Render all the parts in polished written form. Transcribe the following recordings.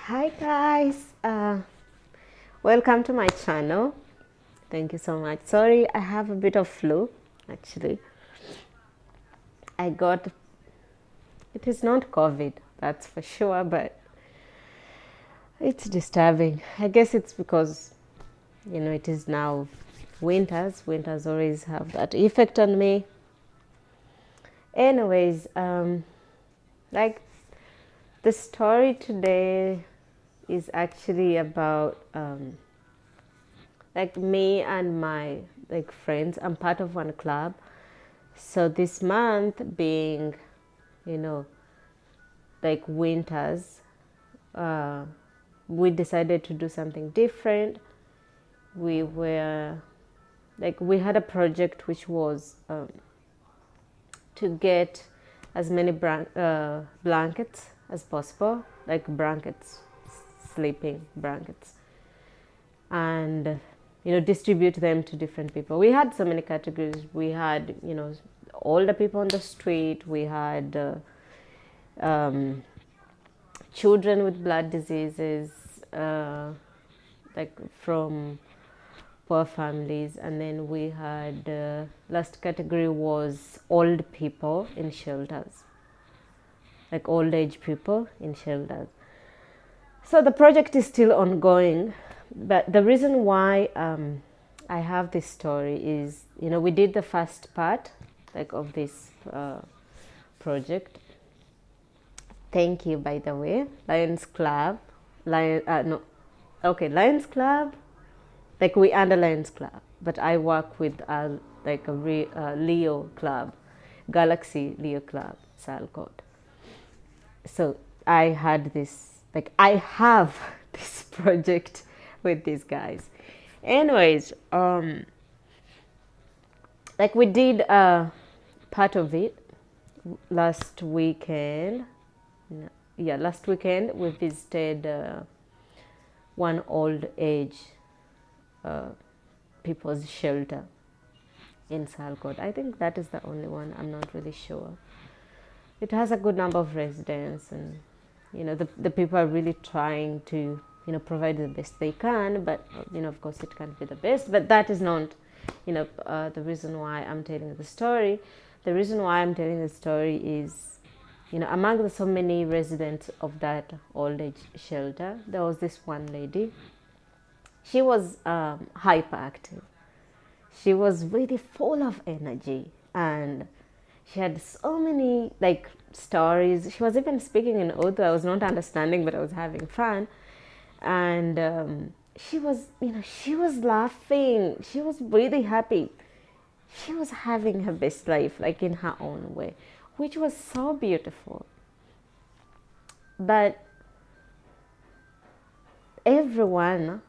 Hi guys, welcome to my channel. Thank you so much. Sorry, I have a bit of flu actually. I got it is not COVID, that's for sure, but it's disturbing. I guess it's because it is now winters. Winters always have that effect on me. Anyways, like the story today is actually about like me and my friends. I'm part of one club, so this month being you know like winters, uh, we decided to do something different. We had a project which was to get as many blankets as possible, like blankets, sleeping blankets, and distribute them to different people. We had so many categories. We had older people on the street. We had um, children with blood diseases, like from poor families, and then we had last category was old people in shelters, like old age people in shelters. So the project is still ongoing, but the reason why I have this story is, we did the first part, like of this project. Thank you, by the way, Lions Club, Lions Club. Like we under Lions Club, but I work with Leo Club, Galaxy Leo Club, Salcott. So I had this, I have this project with these guys. Anyways, we did part of it last weekend. Yeah, last weekend we visited one old age people's shelter in Salcott. I think that is the only one. I'm not really sure. It has a good number of residents, and the people are really trying to provide the best they can. But of course, it can't be the best. But that is not the reason why I'm telling the story. The reason why I'm telling the story is, among the so many residents of that old age shelter, there was this one lady. She was hyperactive. She was really full of energy, and she had so many stories. She was even speaking in Urdu. I was not understanding, but I was having fun. And she was laughing. She was really happy. She was having her best life, like in her own way, which was so beautiful. But everyone,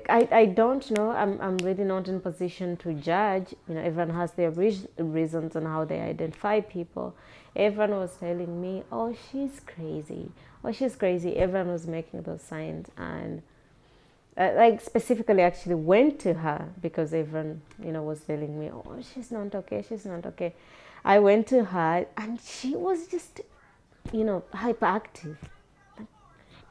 I don't know, I'm really not in position to judge. Everyone has their reasons on how they identify people. Everyone was telling me, oh, she's crazy, oh, she's crazy. Everyone was making those signs, and specifically actually went to her because everyone was telling me, oh, she's not okay, she's not okay. I went to her, and she was just hyperactive.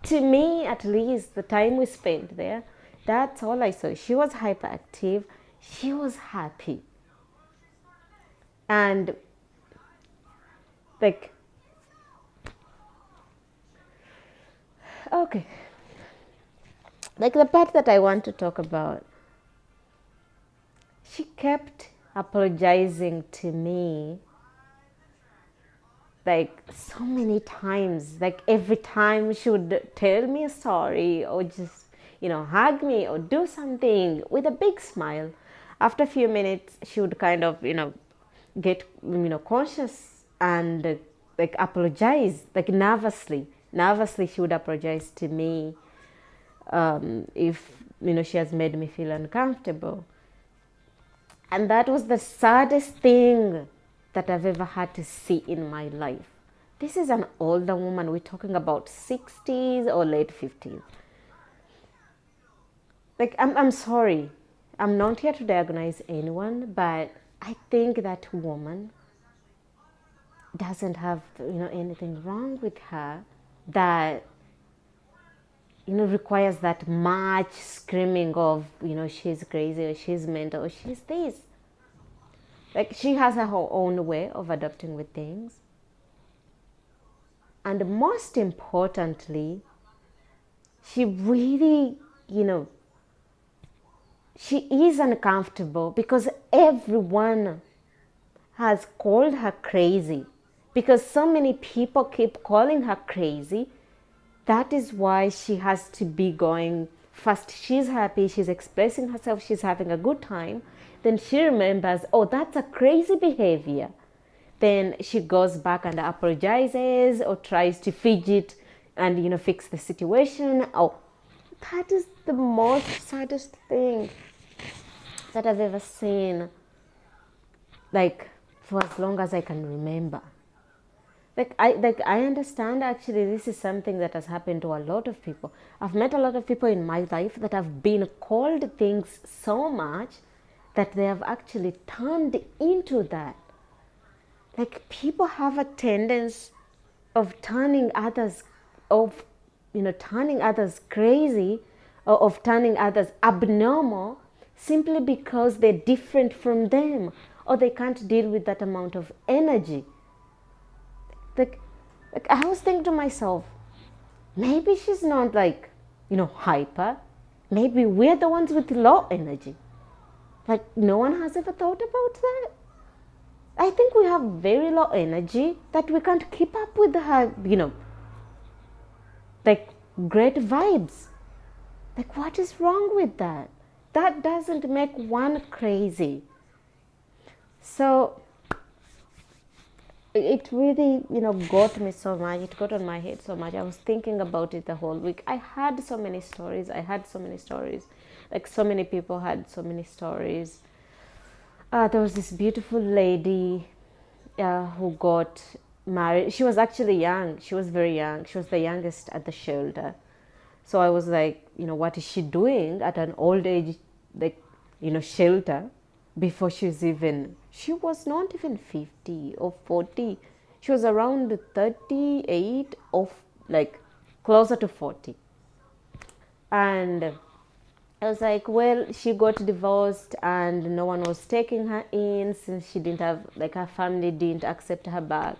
To me, at least, the time we spent there, that's all I saw. She was hyperactive. She was happy. And okay. The part that I want to talk about, she kept apologizing to me so many times. Every time she would tell me a story or just hug me or do something with a big smile. After a few minutes, she would kind of get conscious and apologize, nervously she would apologize to me if she has made me feel uncomfortable. And that was the saddest thing that I've ever had to see in my life. This is an older woman. We're talking about 60s or late 50s. I'm sorry. I'm not here to diagnose anyone, but I think that woman doesn't have anything wrong with her, that requires that much screaming of, she's crazy or she's mental or she's this. Like, she has her own way of adapting with things. And most importantly, she really, she is uncomfortable because everyone has called her crazy. Because so many people keep calling her crazy, that is why she has to be going first. She's happy, she's expressing herself, she's having a good time. Then she remembers, oh, that's a crazy behavior. Then she goes back and apologizes or tries to fidget and fix the situation. Oh, that is the most saddest thing that I've ever seen, like, for as long as I can remember. I understand, actually this is something that has happened to a lot of people. I've met a lot of people in my life that have been called things so much that they have actually turned into that. Like, people have a tendency of turning others crazy, or of turning others abnormal, simply because they're different from them, or they can't deal with that amount of energy. Like I was thinking to myself, maybe she's not hyper. Maybe we're the ones with low energy. Like, no one has ever thought about that. I think we have very low energy that we can't keep up with her, great vibes. Like, what is wrong with that? That doesn't make one crazy. So it really, got me so much. It got on my head so much. I was thinking about it the whole week. I had so many stories. Like, so many people had so many stories. There was this beautiful lady who got married. She was actually young. She was very young. She was the youngest at the shelter. So I was like, what is she doing at an old age, shelter, before she was not even 50 or 40. She was around 38 or closer to 40. And I was like, well, she got divorced and no one was taking her in, since she didn't have, her family didn't accept her back.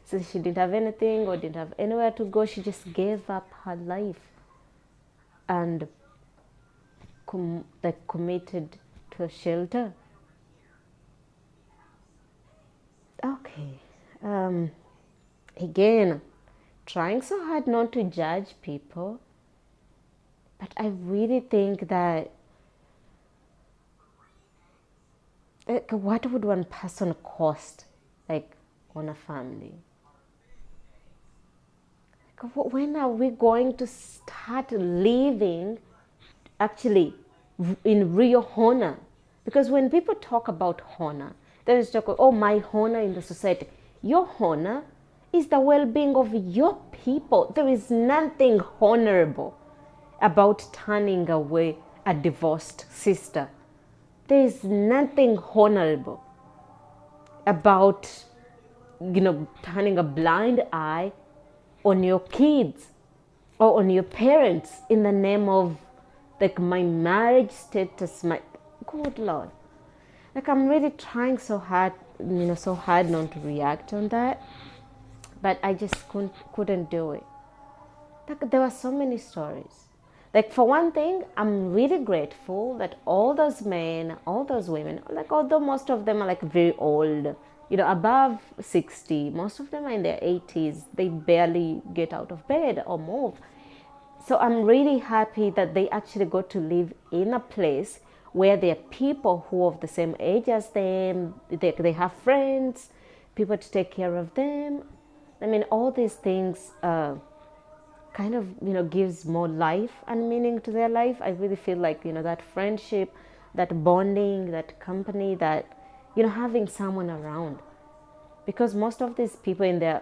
Since she didn't have anything or didn't have anywhere to go, she just gave up her life and committed to a shelter. Okay. Again, trying so hard not to judge people, but I really think that, what would one person cost, on a family? When are we going to start living actually in real honor? Because when people talk about honor, they just talk, oh, my honor in the society. Your honor is the well-being of your people. There is nothing honorable about turning away a divorced sister. There is nothing honorable about, turning a blind eye on your kids or on your parents in the name of my marriage status. My good Lord, I'm really trying so hard not to react on that, but I just couldn't do it. There were so many stories. For one thing, I'm really grateful that all those men, all those women, although most of them are very old, above 60, most of them are in their 80s, they barely get out of bed or move. So I'm really happy that they actually got to live in a place where there are people who are of the same age as them, they have friends, people to take care of them. I mean, all these things kind of, gives more life and meaning to their life. I really feel like, that friendship, that bonding, that company, that, having someone around. Because most of these people in their,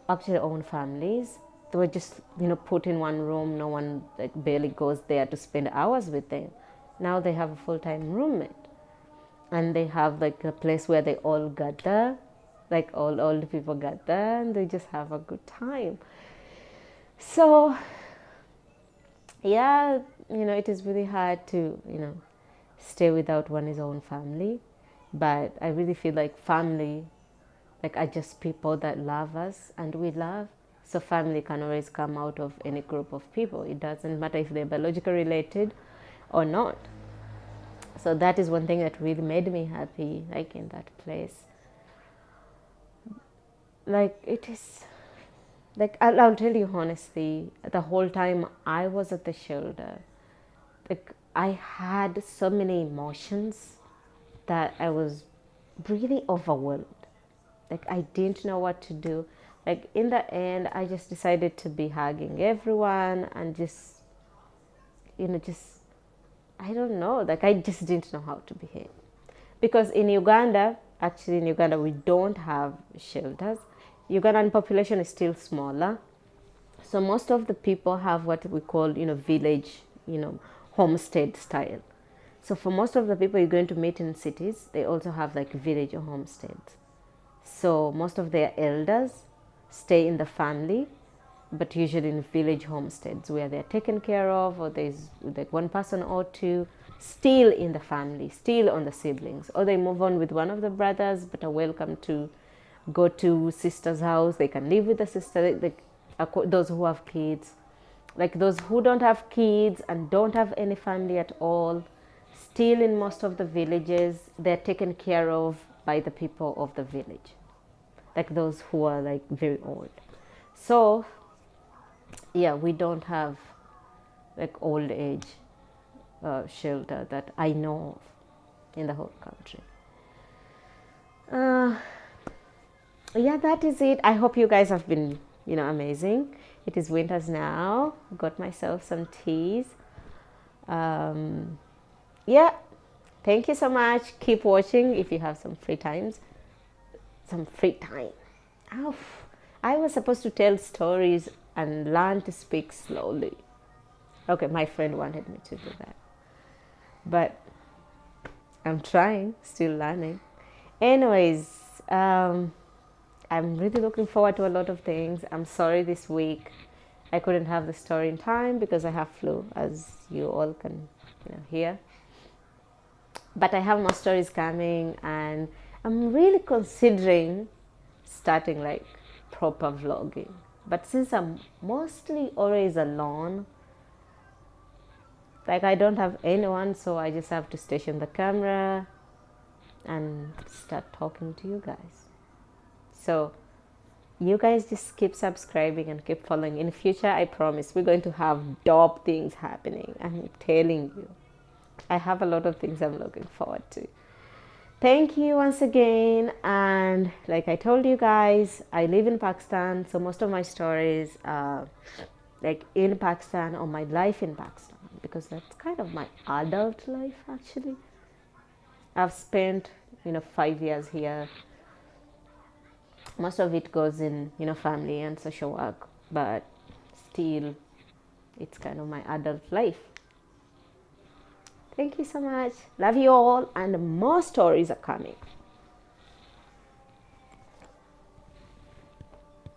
actually own families, they were just, put in one room. No one, barely goes there to spend hours with them. Now they have a full-time roommate. And they have, a place where they all gather, all old people gather, and they just have a good time. So Yeah, it is really hard to, stay without one's own family. But I really feel like family, like, are just people that love us and we love. So family can always come out of any group of people. It doesn't matter if they're biologically related or not. So that is one thing that really made me happy, like in that place. Like it is, like I'll tell you honestly, the whole time I was at the shelter, like I had so many emotions that I was really overwhelmed. Like I didn't know what to do. Like in the end, I just decided to be hugging everyone and just, just, I don't know, like I just didn't know how to behave. Because in Uganda, we don't have shelters. Ugandan population is still smaller. So most of the people have what we call, village, homestead style. So for most of the people you're going to meet in cities, they also have like village or homesteads. So most of their elders stay in the family, but usually in village homesteads where they're taken care of, or there's like one person or two still in the family, still on the siblings, or they move on with one of the brothers but are welcome to go to sister's house. They can live with the sister, like those who have kids. Like those who don't have kids and don't have any family at all, still in most of the villages, they're taken care of by the people of the village, like those who are like very old. So yeah, we don't have like old age shelter that I know of in the whole country. Yeah, that is it. I hope you guys have been, amazing. It is winters now. Got myself some teas. Yeah, thank you so much. Keep watching if you have some free times. Some free time. Oh, I was supposed to tell stories and learn to speak slowly. Okay, my friend wanted me to do that. But I'm trying, still learning. Anyways, I'm really looking forward to a lot of things. I'm sorry this week I couldn't have the story in time because I have flu, as you all can hear. But I have more stories coming, and I'm really considering starting like proper vlogging. But since I'm mostly always alone, like I don't have anyone, so I just have to station the camera and start talking to you guys. So you guys just keep subscribing and keep following. In future, I promise we're going to have dope things happening. I'm telling you. I have a lot of things I'm looking forward to. Thank you once again. And like I told you guys, I live in Pakistan. So most of my stories are like in Pakistan or my life in Pakistan, because that's kind of my adult life actually. I've spent 5 years here. Most of it goes in family and social work, but still it's kind of my adult life. Thank you so much. Love you all, and more stories are coming.